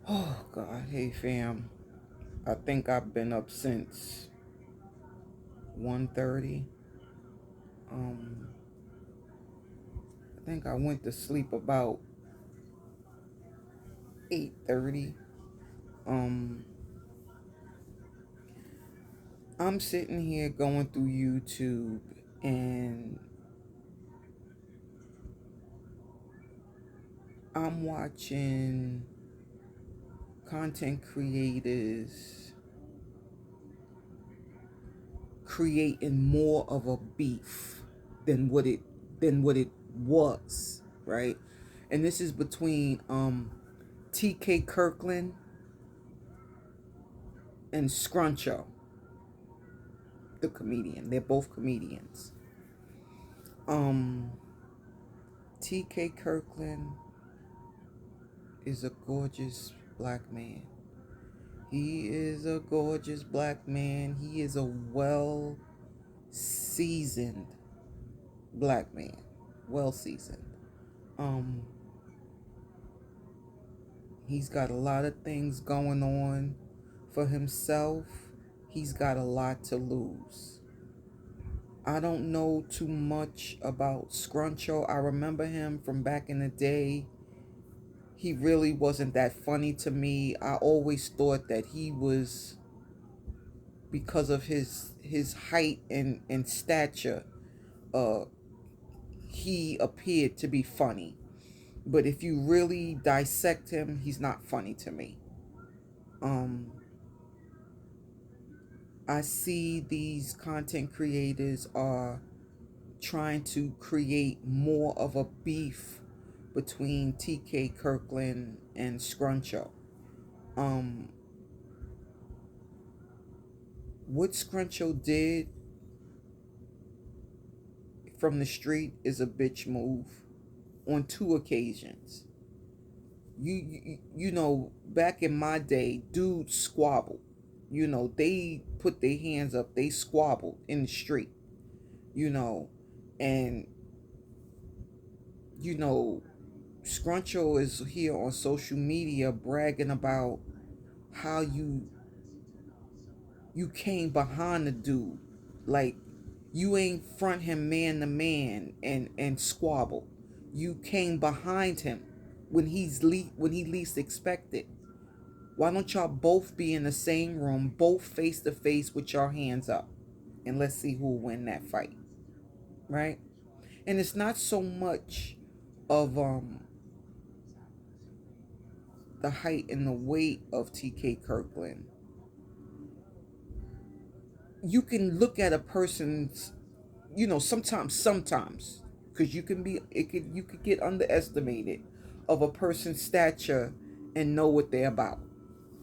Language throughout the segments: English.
Oh God, hey fam. I think I've been up since 1:30. Um I think I went to sleep about 8:30. Um I'm sitting here going through YouTube and I'm watching content creators creating more of a beef than what it was, right? And this is between TK Kirkland and Scruncho, the comedian. They're both comedians. Um, TK Kirkland is a gorgeous black man. He is a gorgeous black man. He is a well seasoned black man. Well seasoned. Um, he's got a lot of things going on for himself. He's got a lot to lose. I don't know too much about Scruncho. I remember him from back in the day. He really wasn't that funny to me. I always thought that he was, because of his height and stature, uh he appeared to be funny. But if you really dissect him, he's not funny to me. Um I see these content creators are trying to create more of a beef between TK Kirkland and Scruncho. Um, what Scruncho did from the street is a bitch move on two occasions. Back in my day, dudes squabbled. They put their hands up, they squabbled in the street, you know, and you know, Scruncho is here on social media bragging about how you came behind the dude, like you ain't front him man to man and squabble. You came behind him when he least expected. Why don't y'all both be in the same room, both face to face with your hands up, and let's see who'll win that fight, right? And it's not so much of the height and the weight of TK Kirkland. You can look at a person's, sometimes, because you could get underestimated of a person's stature and know what they're about.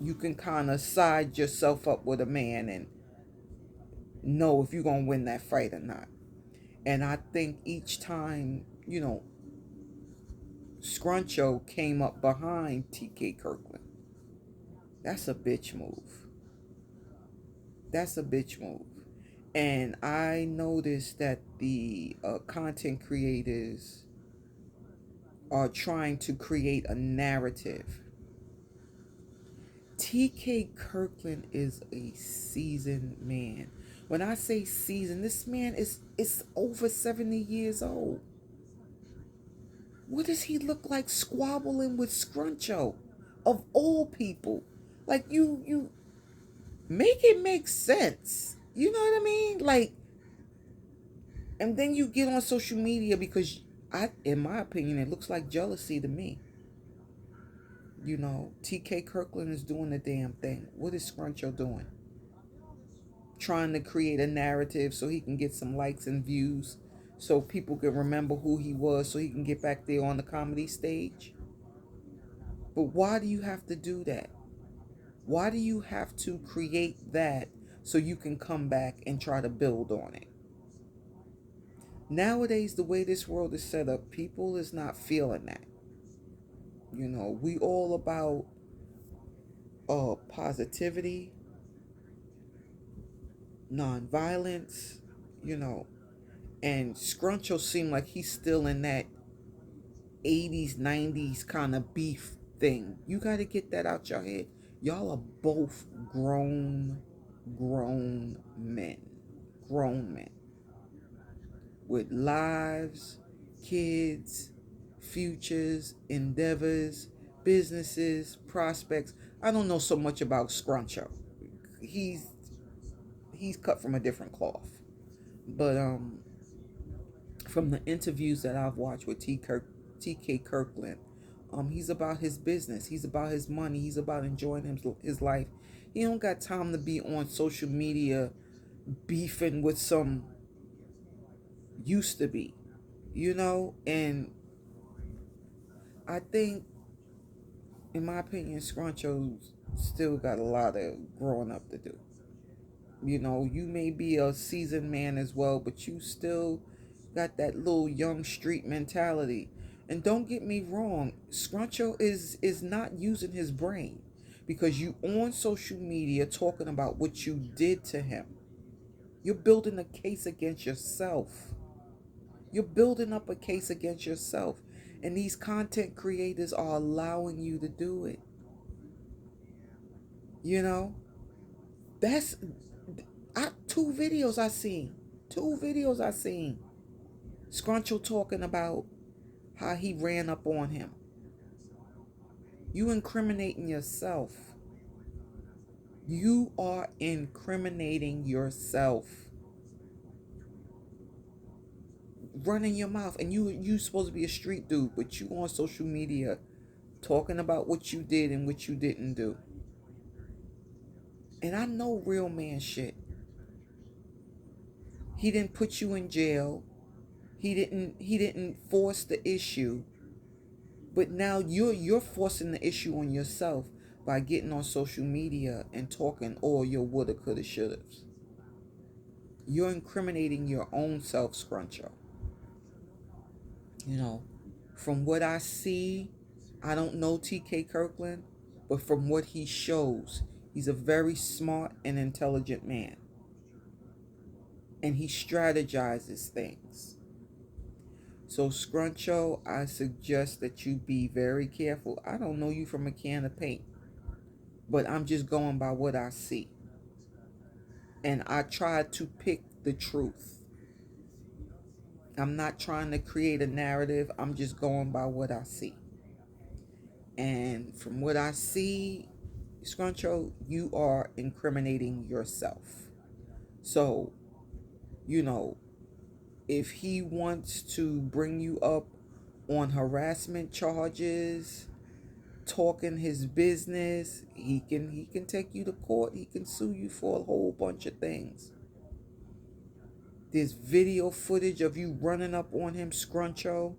You can kind of side yourself up with a man and know if you're gonna win that fight or not. And I think each time, Scruncho came up behind TK Kirkland, that's a bitch move. That's a bitch move. And I noticed that the content creators are trying to create a narrative. TK Kirkland is a seasoned man. When I say seasoned, this man is over 70 years old. What does he look like squabbling with Scruncho? Of all people. Like you make it make sense. You know what I mean? Like, and then you get on social media because in my opinion, it looks like jealousy to me. TK Kirkland is doing the damn thing. What is Scruncho doing? Trying to create a narrative so he can get some likes and views, so people can remember who he was, so he can get back there on the comedy stage. But why do you have to do that? Why do you have to create that so you can come back and try to build on it? Nowadays, the way this world is set up, people is not feeling that. We all about positivity, non-violence, you know. And Scruncho seemed like he's still in that 80s, 90s kind of beef thing. You got to get that out your head. Y'all are both grown men. Grown men. With lives, kids, futures, endeavors, businesses, prospects. I don't know so much about Scruncho. He's he's cut from a different cloth. But from the interviews that I've watched with TK Kirkland, he's about his business. He's about his money. He's about enjoying his life. He don't got time to be on social media beefing with some used to be, And I think, in my opinion, Scruncho's still got a lot of growing up to do. You may be a seasoned man as well, but you still got that little young street mentality. And don't get me wrong, Scruncho is not using his brain, because you on social media talking about what you did to him. You're building a case against yourself. You're building up a case against yourself. And these content creators are allowing you to do it. You know? That's two videos I seen. Two videos I seen. Scruncho talking about how he ran up on him. You incriminating yourself. You are incriminating yourself. Running your mouth, and you supposed to be a street dude, but you on social media talking about what you did and what you didn't do. And I know real man shit. He didn't put you in jail. He didn't force the issue. But now you're forcing the issue on yourself by getting on social media and talking all your woulda, coulda, shouldas. You're incriminating your own self, Scruncho. From what I see, I don't know TK Kirkland, but from what he shows, he's a very smart and intelligent man. And he strategizes things. So, Scruncho, I suggest that you be very careful. I don't know you from a can of paint, but I'm just going by what I see. And I try to pick the truth. I'm not trying to create a narrative. I'm just going by what I see. And from what I see, Scruncho, you are incriminating yourself. So, if he wants to bring you up on harassment charges, talking his business, he can take you to court. He can sue you for a whole bunch of things. There's video footage of you running up on him, Scruncho.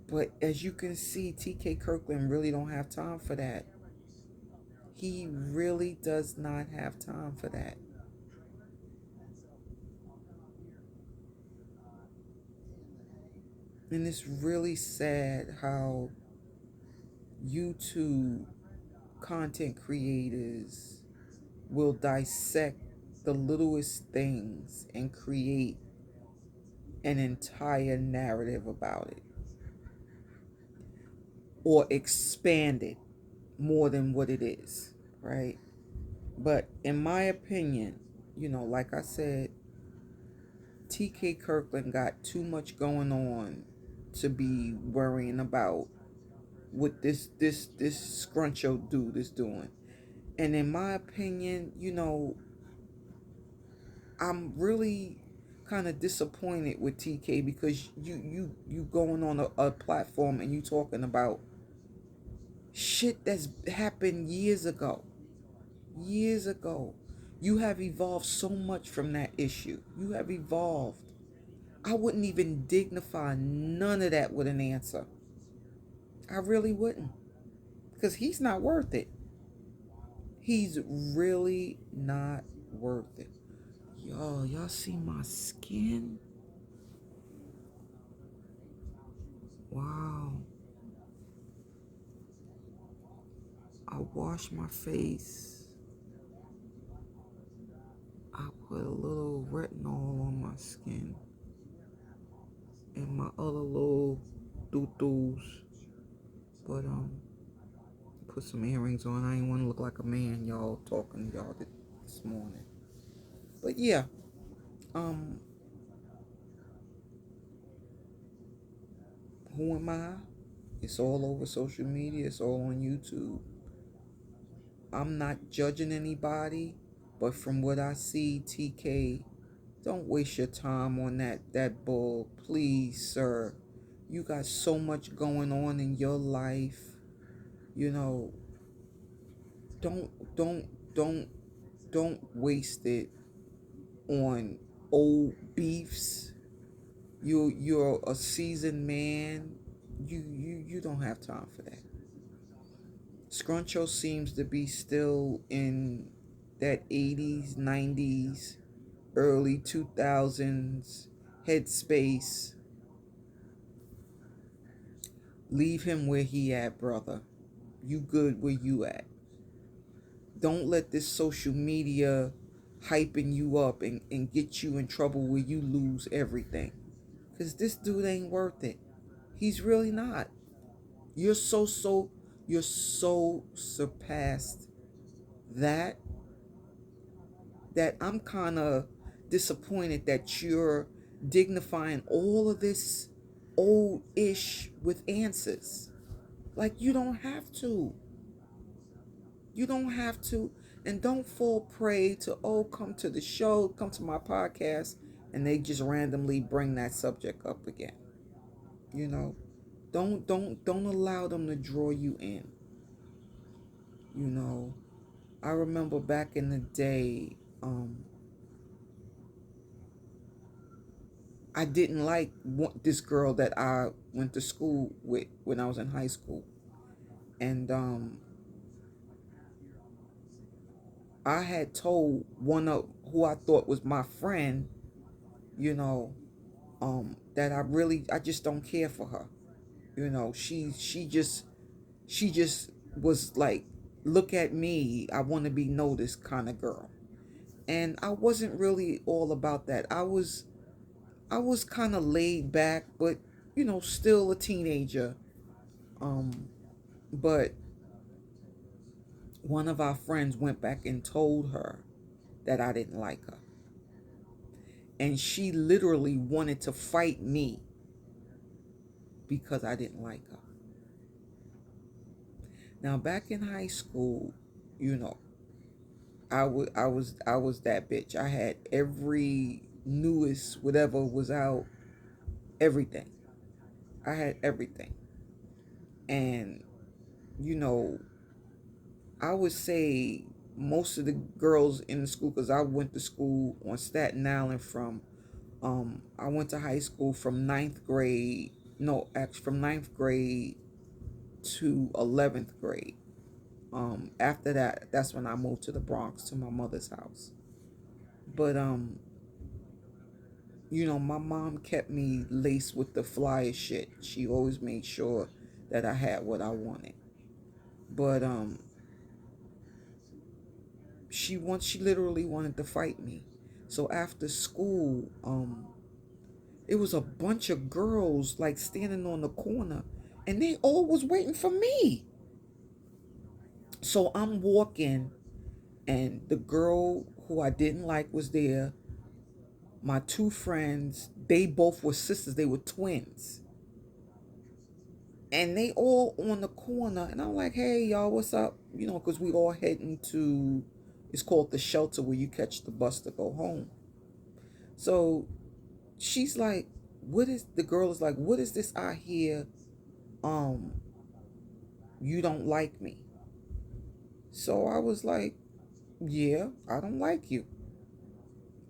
But as you can see, TK Kirkland really don't have time for that. He really does not have time for that. And it's really sad how YouTube content creators will dissect the littlest things and create an entire narrative about it, or expand it more than what it is, right? But in my opinion, like I said, TK Kirkland got too much going on to be worrying about what this Scruncho dude is doing. And in my opinion, I'm really kind of disappointed with TK, because you going on a platform and you talking about shit that's happened years ago. Years ago. You have evolved so much from that issue. You have evolved. I wouldn't even dignify none of that with an answer. I really wouldn't. Because he's not worth it. He's really not worth it. Y'all see my skin? Wow. I wash my face. I put a little retinol on my skin. And my other little tutus. But put some earrings on. I ain't want to look like a man, y'all, talking to y'all this morning. But yeah, um, who am I? It's all over social media. It's all on YouTube. I'm not judging anybody, but from what I see, TK, don't waste your time on that bull, please, sir. You got so much going on in your life. You know, don't don't don't don't waste it on old beefs. You're a seasoned man. You don't have time for that. Scruncho seems to be still in that 80s, 90s, early 2000s headspace. Leave him where he at, brother. You good where you at. Don't let this social media hyping you up and get you in trouble where you lose everything. Because this dude ain't worth it. He's really not. You're you're so surpassed that that I'm kind of disappointed that you're dignifying all of this old ish with answers. Like, you don't have to. You don't have to. And don't fall prey to, oh, come to the show, come to my podcast, and they just randomly bring that subject up again. You know, don't allow them to draw you in. You know, I remember back in the day, I didn't like this girl that I went to school with when I was in high school. And I had told one of who I thought was my friend, you know, that I just don't care for her. You know, she just was like, look at me, I want to be noticed kind of girl. And I wasn't really all about that. I was kind of laid back, but you know, still a teenager. Um, but one of our friends went back and told her that I didn't like her. And she literally wanted to fight me because I didn't like her. Now, back in high school, you know, I was that bitch. I had every newest whatever was out, everything. I had everything. And you know, I would say most of the girls in the school, because I went to school on Staten Island from, I went to high school from ninth grade, no, actually from ninth grade to 11th grade. After that, that's when I moved to the Bronx to my mother's house. But, you know, my mom kept me laced with the flyest shit. She always made sure that I had what I wanted. But, she literally wanted to fight me. So after school, it was a bunch of girls like standing on the corner, and they all was waiting for me. So I'm walking, and the girl who I didn't like was there. My two friends, they both were sisters, they were twins. And they all on the corner, and I'm like, hey y'all, what's up? You know, because we all heading to, it's called the shelter where you catch the bus to go home. So she's like, the girl is like, what is this I hear? Um, you don't like me. So I was like, yeah, I don't like you.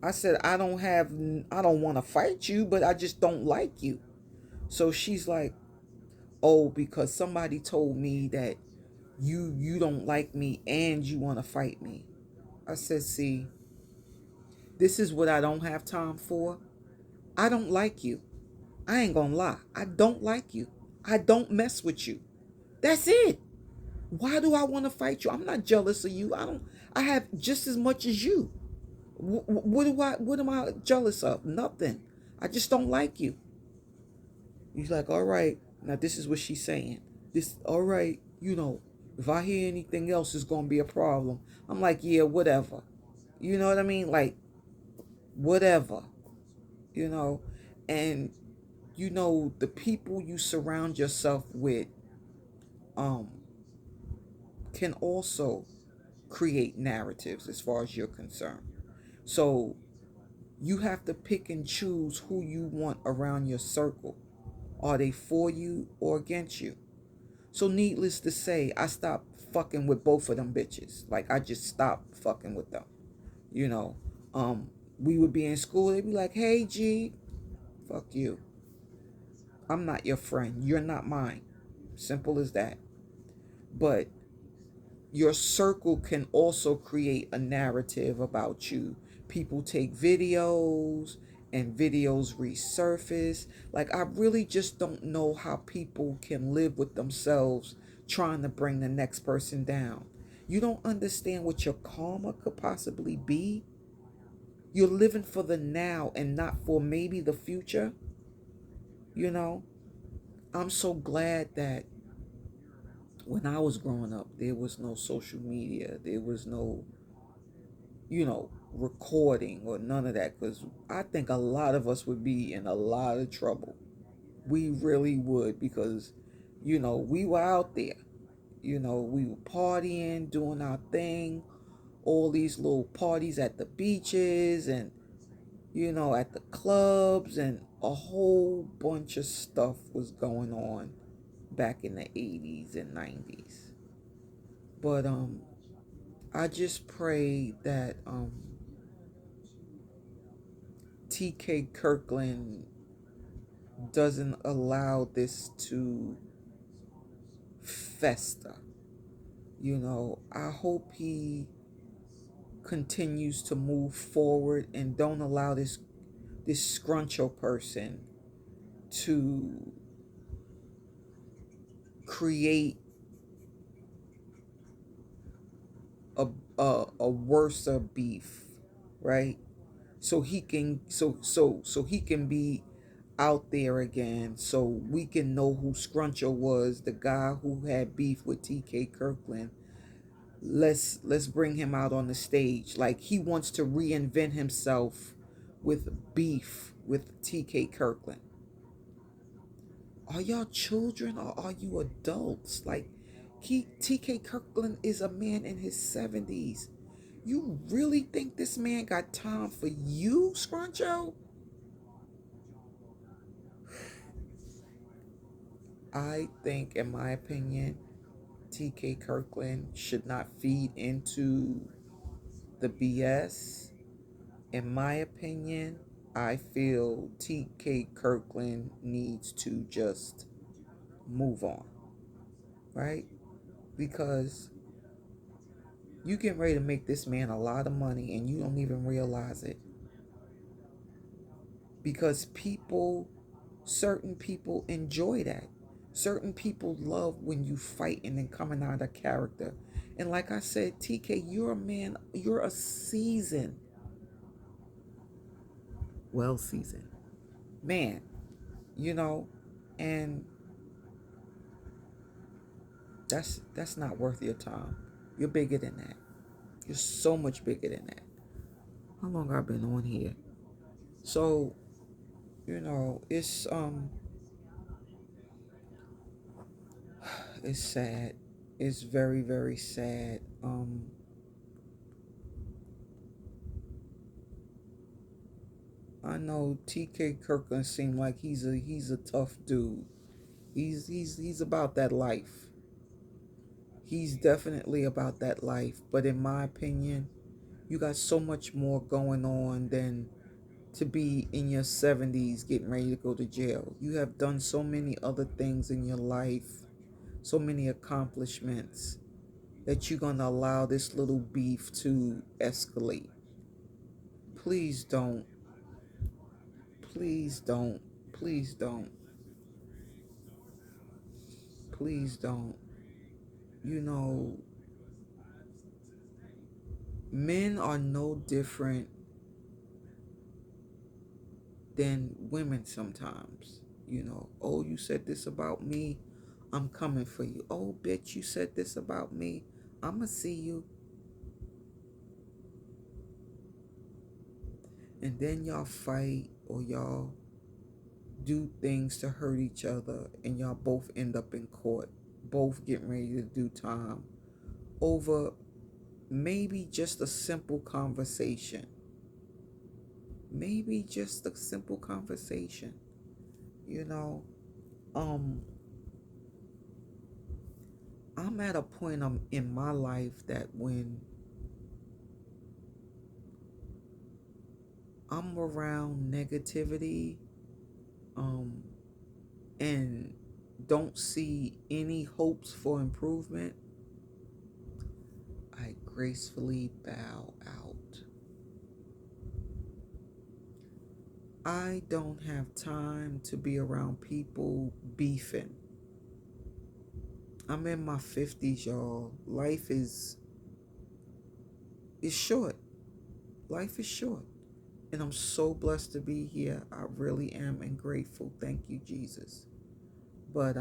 I said, I don't want to fight you, but I just don't like you. So she's like, oh, because somebody told me that you don't like me and you want to fight me. I said, see, this is what I don't have time for. I don't like you. I ain't gonna lie. I don't like you. I don't mess with you. That's it. Why do I want to fight you? I'm not jealous of you. I have just as much as you. What am I jealous of? Nothing. I just don't like you. He's like, all right. Now, this is what she's saying. This, all right, if I hear anything else, it's going to be a problem. I'm like, yeah, whatever. You know what I mean? Like, whatever, you know? And, the people you surround yourself with um, can also create narratives as far as you're concerned. So you have to pick and choose who you want around your circle. Are they for you or against you? So needless to say, I stopped fucking with both of them bitches. Like, I just stopped fucking with them. You know, um, we would be in school. They'd be like, "Hey, G, fuck you. I'm not your friend. You're not mine. Simple as that." But your circle can also create a narrative about you. People take videos and videos resurface. Like, I really just don't know how people can live with themselves trying to bring the next person down. You don't understand what your karma could possibly be. You're living for the now and not for maybe the future. You know, I'm so glad that when I was growing up, there was no social media. There was no, recording or none of that. Because I think a lot of us would be in a lot of trouble. We really would, because, we were out there. We were partying, doing our thing, all these little parties at the beaches and, at the clubs, and a whole bunch of stuff was going on back in the 80s and 90s. But I just pray that TK Kirkland doesn't allow this to fester. I hope he continues to move forward and don't allow this scruncho person to create a a worser beef, right? So he can be out there again, so we can know who Scruncho was, the guy who had beef with TK Kirkland. Let's bring him out on the stage. Like, he wants to reinvent himself with beef with TK Kirkland. Are y'all children or are you adults? Like, TK Kirkland is a man in his 70s. You really think this man got time for you, Scruncho? I think, in my opinion, TK Kirkland should not feed into the BS. In my opinion, I feel TK Kirkland needs to just move on, right? Because you get ready to make this man a lot of money and you don't even realize it. Because certain people enjoy that. Certain people love when you fighting and coming out of character. And like I said, TK, you're a man, you're a seasoned, well seasoned man, you know, and that's not worth your time. You're bigger than that. You're so much bigger than that. How long I've been on here? So, it's sad. It's very, very sad. I know TK Kirkland seemed like he's a tough dude. He's about that life. He's definitely about that life. But in my opinion, you got so much more going on than to be in your 70s getting ready to go to jail. You have done so many other things in your life, so many accomplishments, that you're going to allow this little beef to escalate. Please don't. Please don't. Please don't. Please don't. You know, men are no different than women sometimes. Oh, you said this about me, I'm coming for you. Oh, bitch, you said this about me, I'ma see you. And then y'all fight or y'all do things to hurt each other, and y'all both end up in court, both getting ready to do time over maybe just a simple conversation. Maybe just a simple conversation. You know, um, I'm at a point in my life that when I'm around negativity, um, and don't see any hopes for improvement, I gracefully bow out. I don't have time to be around people beefing. I'm in my 50s, y'all. Life is short. Life is short. And I'm so blessed to be here. I really am and grateful. Thank you, Jesus. But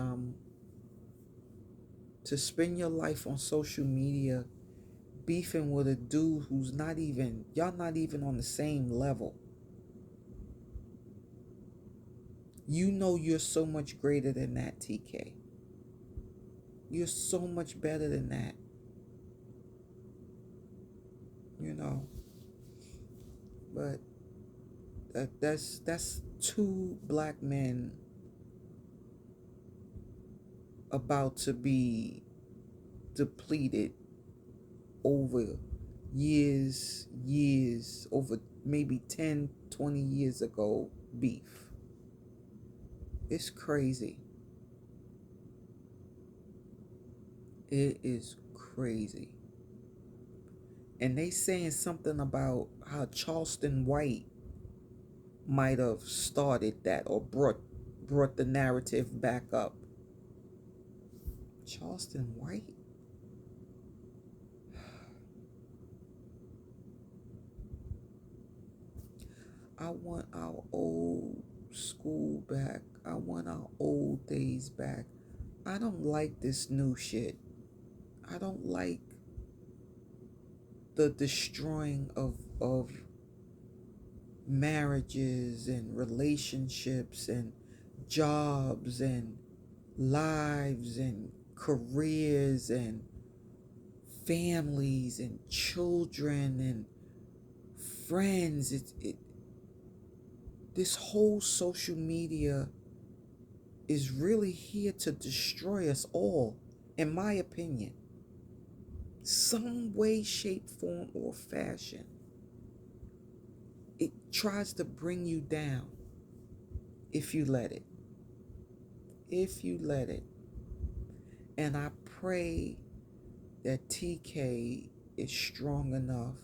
to spend your life on social media beefing with a dude who's not even, y'all not even on the same level. You know you're so much greater than that, TK. You're so much better than that. You know. But that's two black men about to be depleted over years, over maybe 10, 20 years ago beef. It's crazy. It is crazy. And they saying something about how Charleston White might have started that or brought the narrative back up. Charleston White? I want our old school back. I want our old days back. I don't like this new shit. I don't like the destroying of marriages and relationships and jobs and lives and careers and families and children and friends. This whole social media is really here to destroy us all, in my opinion. Some way, shape, form, or fashion. It tries to bring you down if you let it. If you let it. And I pray that TK is strong enough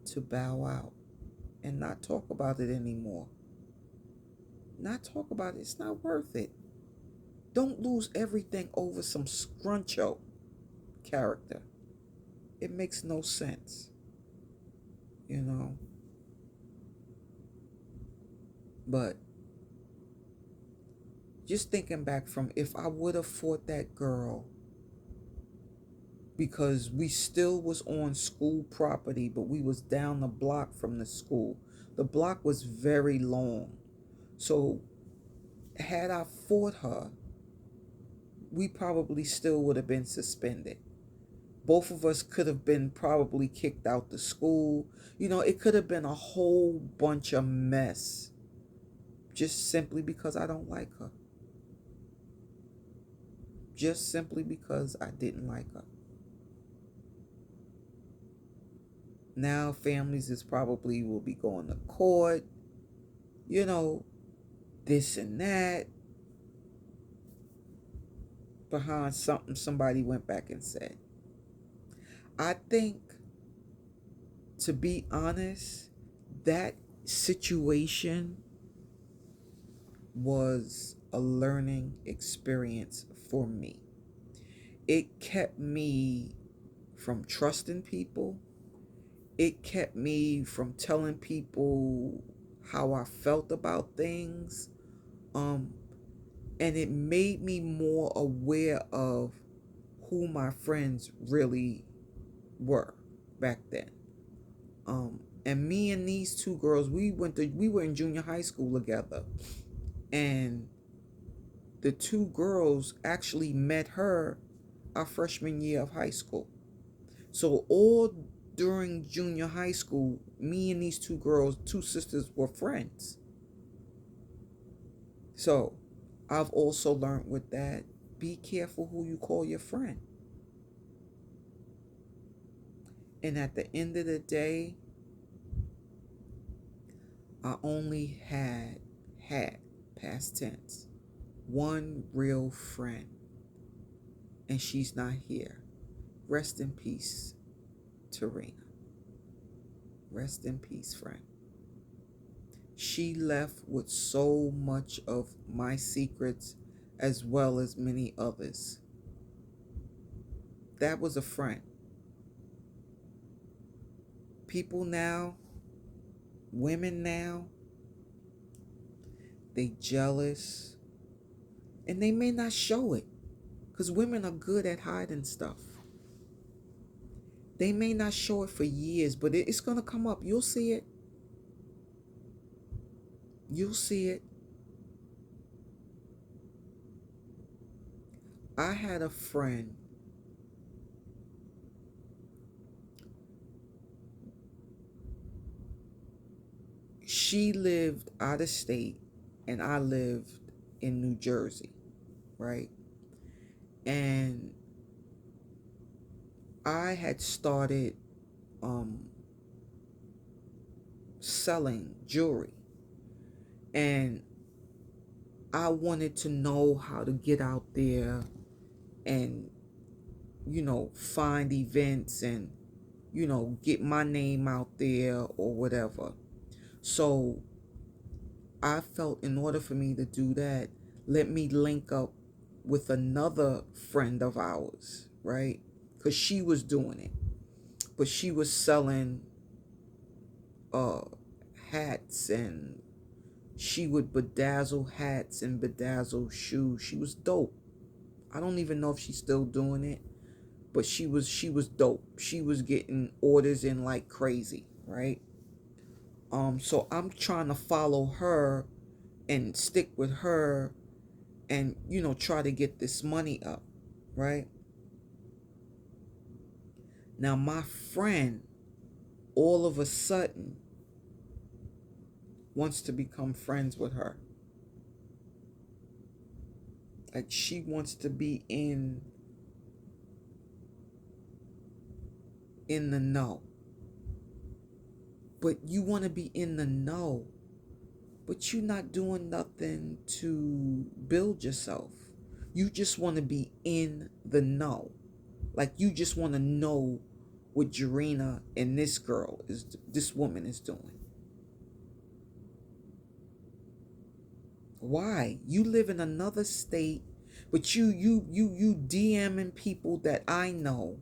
to bow out and not talk about it anymore. Not talk about it. It's not worth it. Don't lose everything over some scruncho character. It makes no sense. You know? But just thinking back from if I would have fought that girl because we still was on school property, but we was down the block from the school. The block was very long. So had I fought her, we probably still would have been suspended. Both of us could have been probably kicked out the school. It could have been a whole bunch of mess just simply because I don't like her. Just simply because I didn't like her. Now families is probably will be going to court, this and that, behind something somebody went back and said. I think, to be honest, that situation was a learning experience for me. It kept me from trusting people. It kept me from telling people how I felt about things. And it made me more aware of who my friends really were back then. And me and these two girls, we were in junior high school together. And the two girls actually met her our freshman year of high school. So all during junior high school, me and these two girls, two sisters, were friends. So I've also learned with that, be careful who you call your friend. And at the end of the day, I only had past tense, one real friend, and she's not here. Rest in peace, Tarina. Rest in peace, friend. She left with so much of my secrets as well as many others. That was a friend. People now, women now, they jealous, and they may not show it because women are good at hiding stuff. They may not show it for years, but it's going to come up. You'll see it. You'll see it. I had a friend. She lived out of state and I lived in New Jersey, right? And I had started selling jewelry, and I wanted to know how to get out there and find events and get my name out there or whatever. So I felt in order for me to do that, let me link up with another friend of ours, right? Because she was doing it, but she was selling uh hats, and she would bedazzle hats and bedazzle shoes. She was dope. I don't even know if she's still doing it, but she was dope. She was getting orders in like crazy, right? So I'm trying to follow her and stick with her and try to get this money up, right? Now my friend all of a sudden wants to become friends with her. Like she wants to be in the know. But you want to be in the know, but you're not doing nothing to build yourself. You just want to be in the know. Like you just want to know what Jarena and this woman is doing. Why? You live in another state, but you DMing people that I know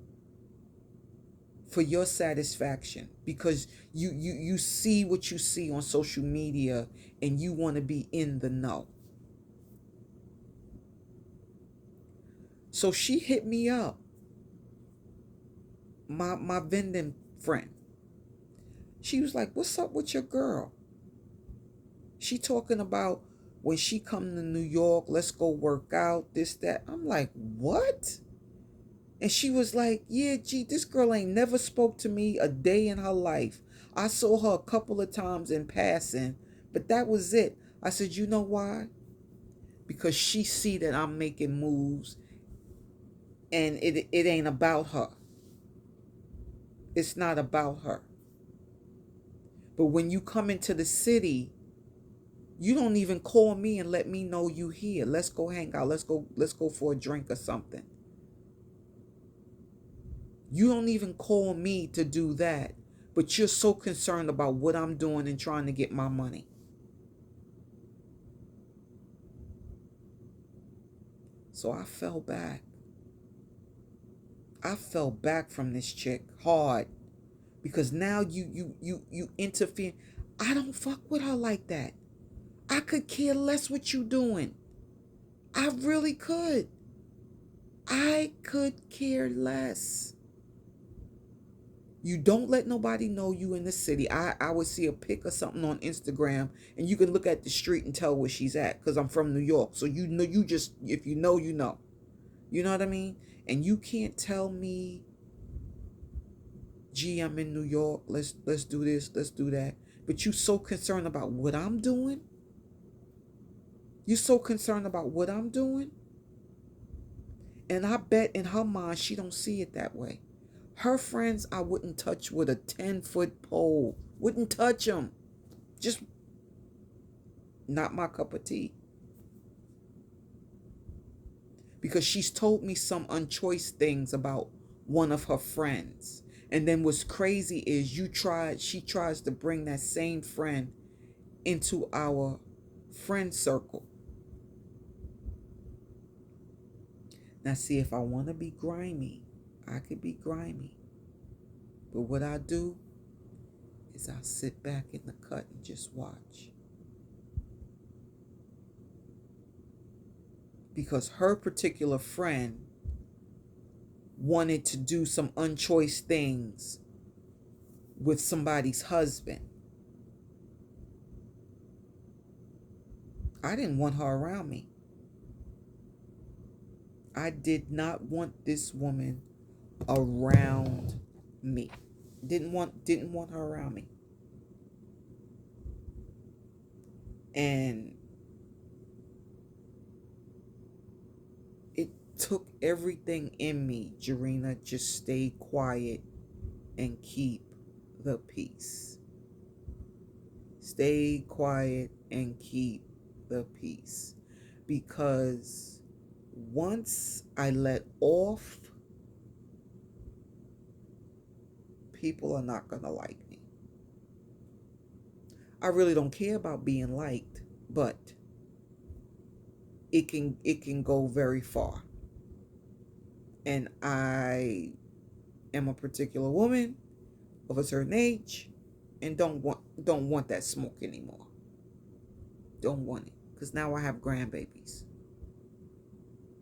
for your satisfaction because you see what you see on social media and you want to be in the know. So she hit me up, my vending friend. She was like, "What's up with your girl?" She talking about when she come to New York, let's go work out, this, that. I'm like, what? And she was like, yeah, gee, this girl ain't never spoke to me a day in her life. I saw her a couple of times in passing, but that was it. I said, you know why? Because she see that I'm making moves and it ain't about her. It's not about her. But when you come into the city, you don't even call me and let me know you here. Let's go hang out. Let's go for a drink or something. You don't even call me to do that, but you're so concerned about what I'm doing and trying to get my money. So I fell back. I fell back from this chick hard because now you interfere. I don't fuck with her like that. I could care less what you doing. I really could. I could care less. You don't let nobody know you in the city. I would see a pic or something on Instagram, and you can look at the street and tell where she's at, because I'm from New York. So you know, you just, if you know, you know. You know what I mean? And you can't tell me, gee, I'm in New York. Let's do this, let's do that. But you so concerned about what I'm doing? You so concerned about what I'm doing? And I bet in her mind she don't see it that way. Her friends I wouldn't touch with a 10-foot pole. Wouldn't touch them. Just not my cup of tea. Because she's told me some unchoice things about one of her friends. And then what's crazy is she tries to bring that same friend into our friend circle. Now see, if I want to be grimy, I could be grimy. But what I do is I sit back in the cut and just watch. Because her particular friend wanted to do some unchoice things with somebody's husband. I didn't want her around me. I did not want this woman around me. Didn't want her around me. And it took everything in me, Jarena, just stay quiet and keep the peace. Stay quiet and keep the peace. Because once I let off, people are not going to like me. I really don't care about being liked, but it can go very far. And I am a particular woman of a certain age and don't want that smoke anymore. Don't want it, because now I have grandbabies.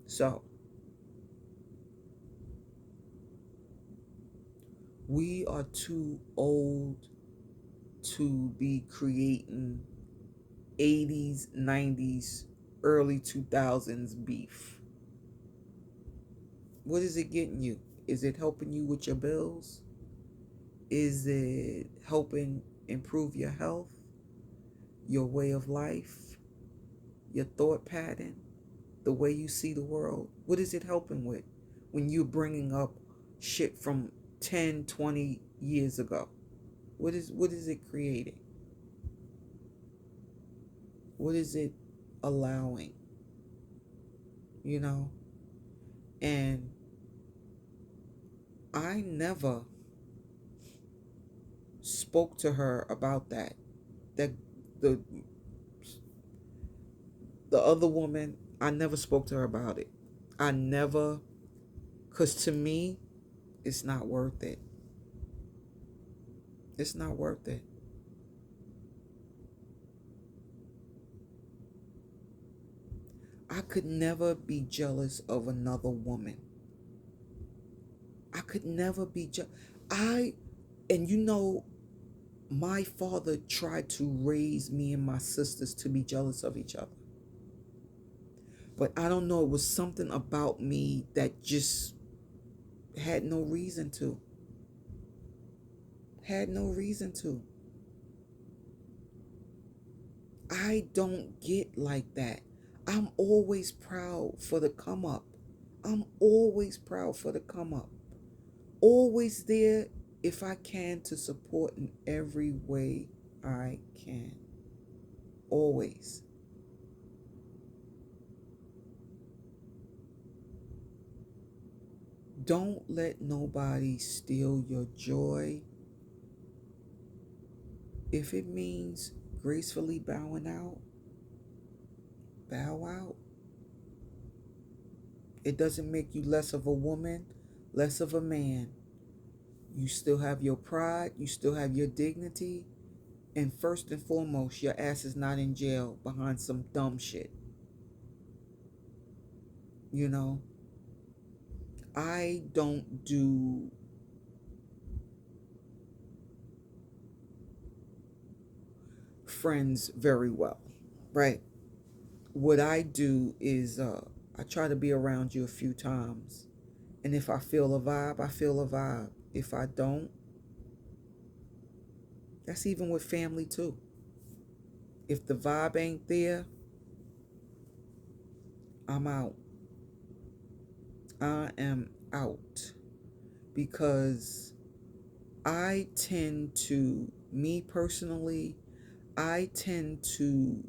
So we are too old to be creating 80s, 90s, early 2000s beef. What is it getting you? Is it helping you with your bills? Is it helping improve your health, your way of life, your thought pattern, the way you see the world? What is it helping with when you're bringing up shit from 10, 20 years ago? What is it creating? What is it allowing? You know? And I never spoke to her about that. That the other woman, I never spoke to her about it. I never, because to me, it's not worth it. It's not worth it. I could never be jealous of another woman. I could never be jealous. And you know, my father tried to raise me and my sisters to be jealous of each other. But I don't know, it was something about me that just had no reason to. Had no reason to. I don't get like that. I'm always proud for the come up. I'm always proud for the come up. Always there if I can to support in every way I can. Always. Don't let nobody steal your joy. If it means gracefully bowing out, bow out. It doesn't make you less of a woman, less of a man. You still have your pride, you still have your dignity, and first and foremost, your ass is not in jail behind some dumb shit. You know, I don't do friends very well, right? What I do is I try to be around you a few times. And if I feel a vibe, I feel a vibe. If I don't, that's even with family too. If the vibe ain't there, I'm out. I am out because me personally, I tend to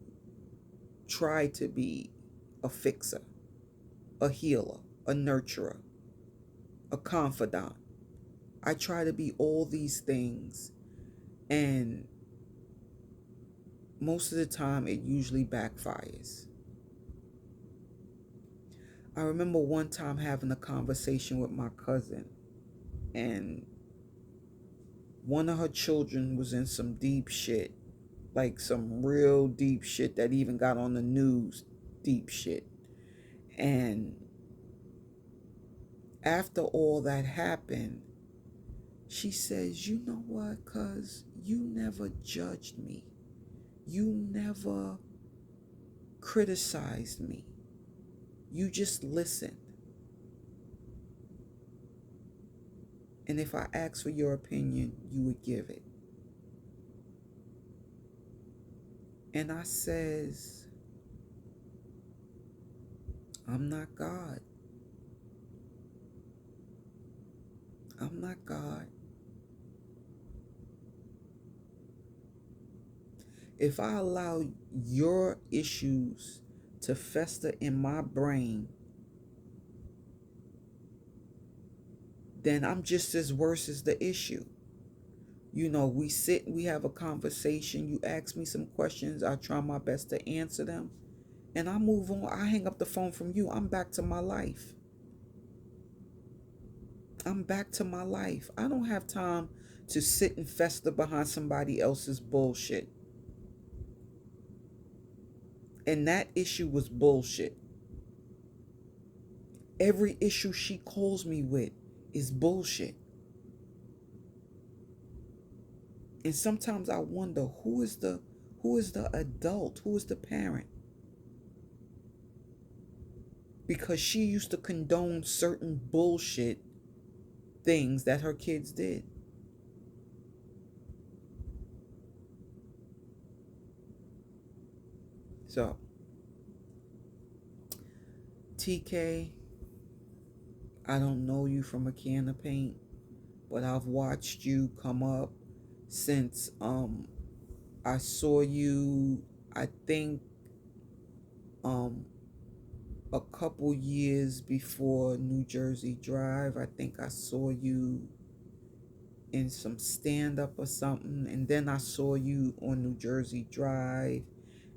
try to be a fixer, a healer, a nurturer, a confidant. I try to be all these things, and most of the time it usually backfires. I remember one time having a conversation with my cousin, and one of her children was in some deep shit, like some real deep shit that even got on the news, deep shit. And after all that happened, she says, "You know what, cuz you never judged me. You never criticized me. You just listened. And if I asked for your opinion, you would give it." And I says, "I'm not God. I'm not God. If I allow your issues to fester in my brain, then I'm just as worse as the issue. You know, we sit, we have a conversation, you ask me some questions, I try my best to answer them, and I move on. I hang up the phone from you. I'm back to my life. I'm back to my life. I don't have time to sit and fester behind somebody else's bullshit." And that issue was bullshit. Every issue she calls me with is bullshit. And sometimes I wonder, who is the adult? Who is the parent? Because she used to condone certain bullshit things that her kids did. So, TK, I don't know you from a can of paint, but I've watched you come up since I saw you, I think, um a couple years before New Jersey Drive. I think I saw you in some stand up or something, and then I saw you on New Jersey Drive,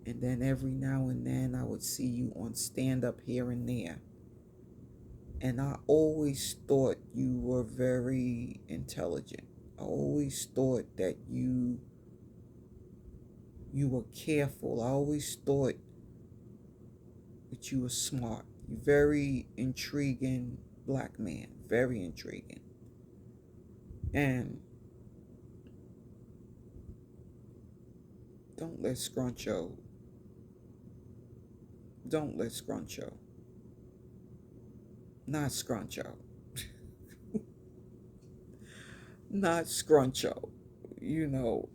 and then every now and then I would see you on stand up here and there. And I always thought you were very intelligent. I always thought that you were careful. I always thought that you were smart. You're very intriguing black man. Very intriguing. And don't let Scruncho, don't let Scruncho, not Scruncho, not Scruncho, you know,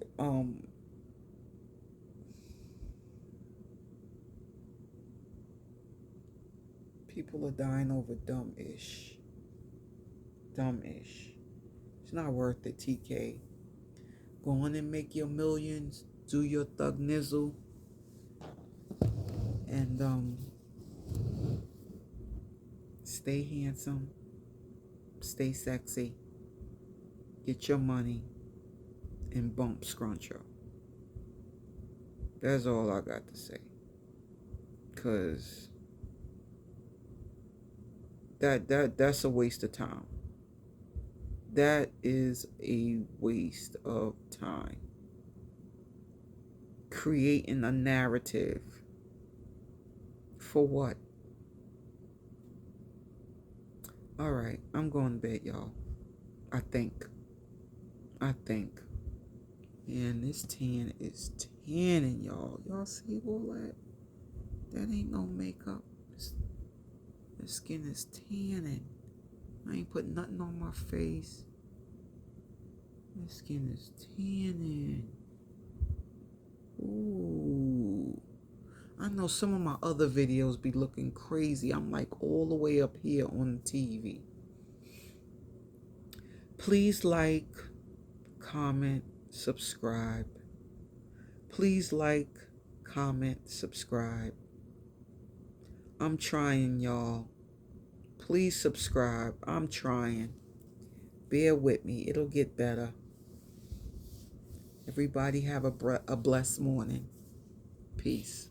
people are dying over dumb-ish. Dumb-ish. It's not worth it, TK. Go on and make your millions, do your thug nizzle, and stay handsome, stay sexy, get your money, and bump Scruncho. That's all I got to say. Cause that's a waste of time. That is a waste of time. Creating a narrative for what? All right, I'm going to bed, y'all. I think. And this tan is tanning, y'all. Y'all see all that? That ain't no makeup. The skin is tanning. I ain't put nothing on my face. The skin is tanning. Ooh. I know some of my other videos be looking crazy. I'm like all the way up here on the TV. Please like, comment, subscribe. Please like, comment, subscribe. I'm trying, y'all. Please subscribe. I'm trying. Bear with me. It'll get better. Everybody have a blessed morning. Peace.